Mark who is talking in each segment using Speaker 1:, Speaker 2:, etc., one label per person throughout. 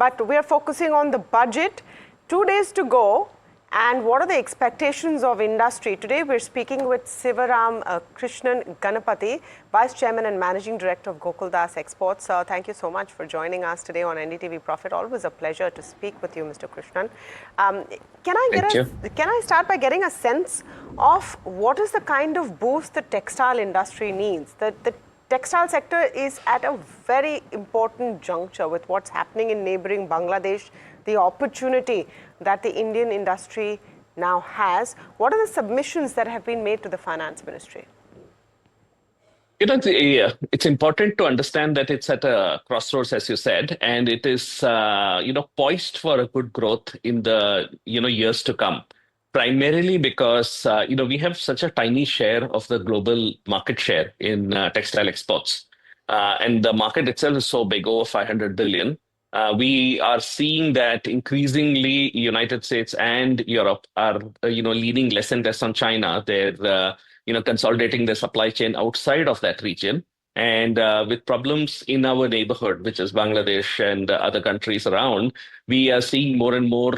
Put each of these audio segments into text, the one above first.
Speaker 1: But we are focusing on the budget. 2 days to go. And what are the expectations of industry? Today we're speaking with Sivaramakrishnan Ganapathi, Vice Chairman and Managing Director of Gokaldas Exports. Thank you so much for joining us today on NDTV Profit. Always a pleasure to speak with you, Mr. Krishnan. Can I start by getting a sense of what is the kind of boost the textile industry needs? The textile sector is at a very important juncture with what's happening in neighboring Bangladesh, the opportunity that the Indian industry now has. What are the submissions that have been made to the Finance Ministry?
Speaker 2: You know, it's important to understand that it's at a crossroads, as you said, and it is, poised for a good growth in the, years to come. Primarily because, we have such a tiny share of the global market share in textile exports. And the market itself is so big, over 500 billion. We are seeing that increasingly United States and Europe are, leaning less and less on China. They're, consolidating their supply chain outside of that region. And with problems in our neighborhood, which is Bangladesh and other countries around, we are seeing more and more,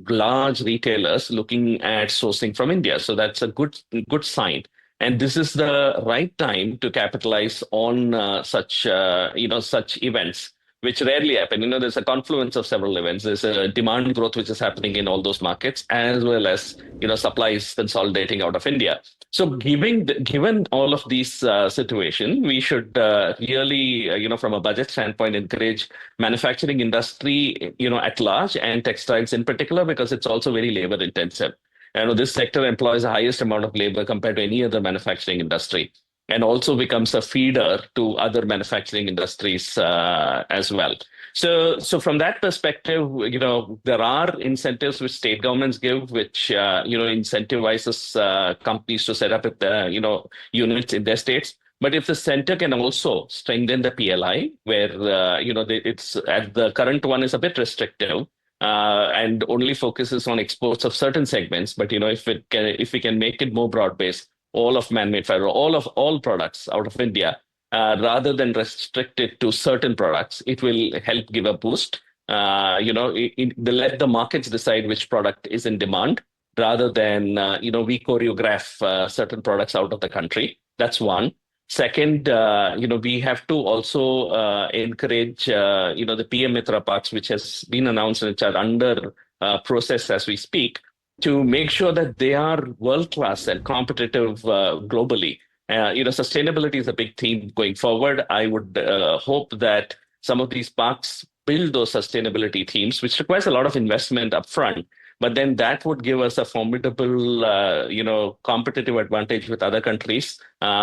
Speaker 2: large retailers looking at sourcing from India. So that's a good sign. And this is the right time to capitalize on such events, which rarely happen. There's a confluence of several events. There's a demand growth which is happening in all those markets, as well as supplies consolidating out of India. So, given all of these situation, we should really, from a budget standpoint, encourage manufacturing industry, at large, and textiles in particular, because it's also very labor intensive. This sector employs the highest amount of labor compared to any other manufacturing industry, and also becomes a feeder to other manufacturing industries as well. So from that perspective, there are incentives which state governments give, which incentivizes companies to set up units in their states. But if the center can also strengthen the PLI, where it's at the current one is a bit restrictive. And only focuses on exports of certain segments, but if we can make it more broad-based, all of man-made fiber, all products out of India, rather than restrict it to certain products, it will help give a boost. Let the markets decide which product is in demand, rather than we choreograph certain products out of the country. That's one. Second, we have to also encourage, the PM Mitra parks, which has been announced and which are under process as we speak, to make sure that they are world-class and competitive globally. Sustainability is a big theme going forward. I would hope that some of these parks build those sustainability themes, which requires a lot of investment upfront. But then that would give us a formidable, competitive advantage with other countries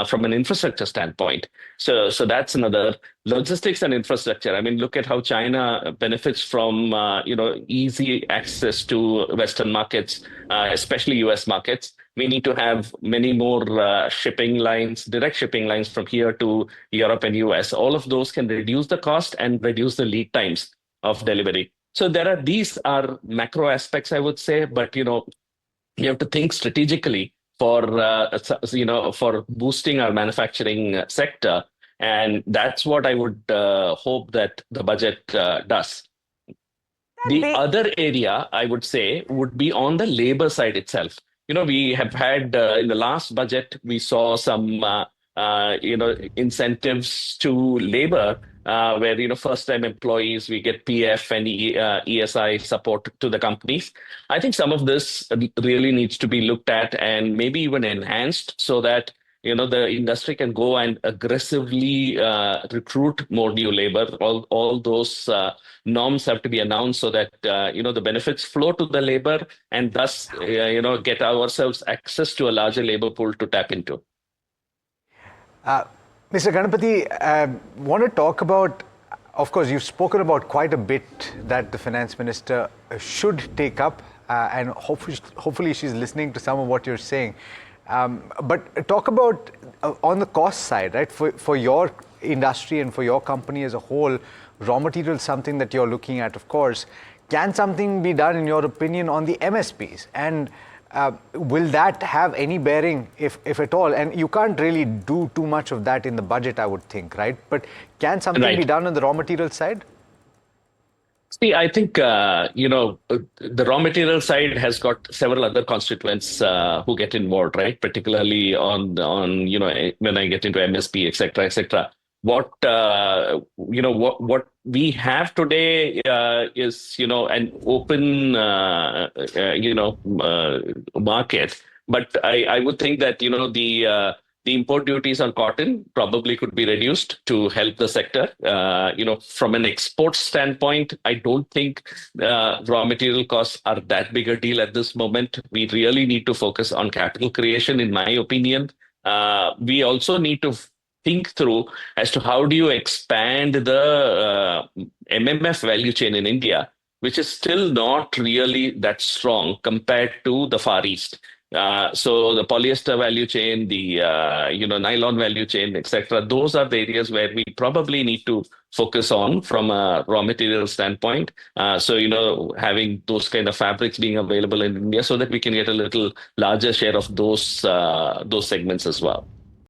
Speaker 2: from an infrastructure standpoint. So that's another. Logistics and infrastructure. I mean, look at how China benefits from, easy access to Western markets, especially US markets. We need to have many more shipping lines, direct shipping lines from here to Europe and US. All of those can reduce the cost and reduce the lead times of delivery. So these are macro aspects, I would say, but you have to think strategically for boosting our manufacturing sector, and that's what I would hope that the budget does. The other area I would say would be on the labor side itself. We have had in the last budget we saw some incentives to labor. Where first-time employees, we get PF and ESI support to the companies. I think some of this really needs to be looked at and maybe even enhanced, so that the industry can go and aggressively recruit more new labor. All those norms have to be announced, so that the benefits flow to the labor, and thus get ourselves access to a larger labor pool to tap into.
Speaker 3: Mr. Ganapathi, I want to talk about, of course, you've spoken about quite a bit that the Finance Minister should take up, and hopefully she's listening to some of what you're saying. But talk about on the cost side, right? For your industry and for your company as a whole, raw material is something that you're looking at, of course. Can something be done, in your opinion, on the MSPs? And will that have any bearing, if at all? And you can't really do too much of that in the budget, I would think, right? But can something be done on the raw material side?
Speaker 2: See, I think the raw material side has got several other constituents who get involved, right? Particularly on when I get into MSP, et cetera, et cetera. What we have today is an open market, but I would think that the import duties on cotton probably could be reduced to help the sector. From an export standpoint, I don't think raw material costs are that big a deal at this moment. We really need to focus on capital creation, in my opinion. We also need to think through as to how do you expand the MMF value chain in India, which is still not really that strong compared to the Far East. So the polyester value chain, the nylon value chain, etc. Those are the areas where we probably need to focus on from a raw material standpoint. Having those kind of fabrics being available in India, so that we can get a little larger share of those segments as well.